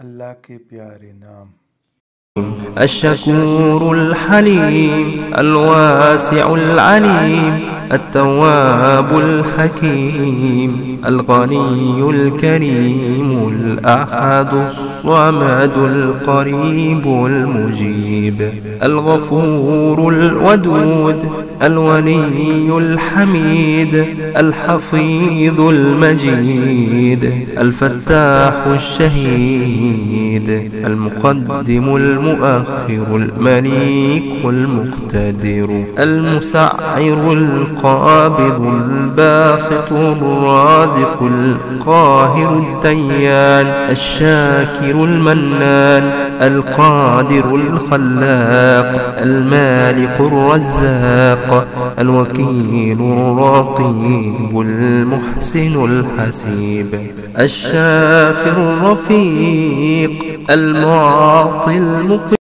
अल्लाह के प्यारे नाम। الشكور الحليم الواسع العليم التواب الحكيم الغني الكريم الأحد الصمد القريب المجيب الغفور الودود الولي الحميد الحفيظ المجيد الفتاح الشهيد المقدم المؤخر المليك المقتدر المسعر القابض الباسط الرازق القاهر الديان الشاكر المنان القادر الخلاق المالك الرزاق الوكيل الرقيب المحسن الحسيب الشافع الرفيق المعطي المقيم